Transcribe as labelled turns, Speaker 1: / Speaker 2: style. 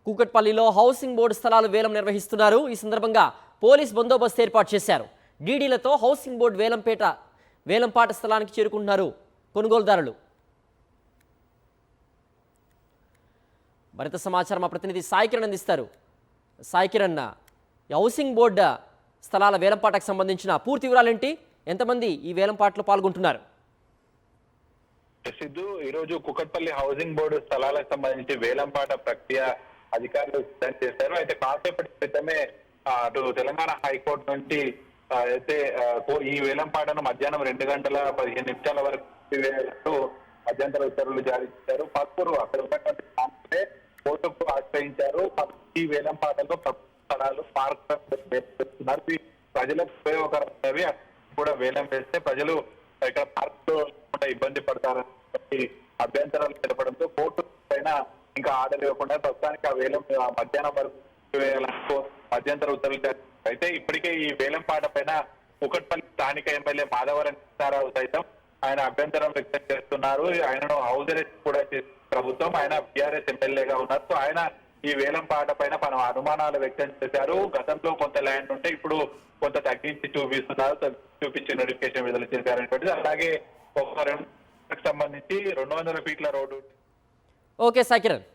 Speaker 1: కూకట్పల్లిలో housing board స్థలాలు వేలం నిర్వహిస్తున్నారు. ఈ సందర్భంగా పోలీస్ బందోబస్తు ఏర్పాటు చేశారు. డీడీలతో హౌసింగ్ బోర్డు వేలంపాట స్థలానికి చేరుకుంటున్నారు కొనుగోలుదారులు. మరింత సమాచారం మా ప్రతినిధి సాయి కిరణ్ అందిస్తారు. సాయి కిరణ్, హౌసింగ్ బోర్డు స్థలాల వేలంపాటకు సంబంధించిన పూర్తి వివరాలేంటి? ఎంతమంది ఈ వేలంపాటలో పాల్గొంటున్నారు?
Speaker 2: సిద్ధు, ఈరోజు కుకట్పల్లి హౌసింగ్ బోర్డు స్థలాలకు సంబంధించి వేలంపాట ప్రక్రియ అధికారులు సిద్ధం చేశారు. అయితే కాసేపటి క్రితమే అటు తెలంగాణ హైకోర్టు నుంచి అయితే ఈ వేలంపాటను మధ్యాహ్నం 2:15 వరకు మధ్యంతర ఉత్తర్వులు జారీ చేశారు. పలువురు అక్కడ ఉన్నటువంటి కోర్టుకు ఆశ్రయించారు. ఈ వేలంపాటలో స్థలాలు పార్క్ ప్రజలకు ఉపయోగకరమైనవి కూడా వేలం వేస్తే ప్రజలు ఇక్కడ పార్క్ లో ఇబ్బంది పడతారని అభ్యంతరాలు తెలపడంతో కోర్టు పైన ఇంకా ఆర్డర్ ఇవ్వకుండా ప్రస్తుతానికి ఆ వేలం మధ్యాహ్నం వరకు వేయాలంటూ మధ్యంతర ఉత్తర్వులు. అయితే ఇప్పటికే ఈ వేలంపాట పైన కుకట్పల్లి స్థానిక ఎమ్మెల్యే మాధవరం కృష్ణారావు సైతం ఆయన అభ్యంతరం వ్యక్తం చేస్తున్నారు. ఆయనను హౌస్ అరెస్ట్ కూడా చేసిన ప్రభుత్వం, ఆయన బీఆర్ఎస్ ఎమ్మెల్యేగా ఉన్నారు. సో ఆయన ఈ వేలంపాట పైన అనుమానాలు వ్యక్తం చేశారు. గతంలో కొంత ల్యాండ్ ఉంటే ఇప్పుడు కొంత తగ్గించి చూపించి నోటిఫికేషన్ విడుదల చేశారనేటువంటిది. అలాగే ఒక 2 సంబంధించి 200 ఫీట్ల రోడ్డు.
Speaker 1: ఓకే సాయి కిరణ్.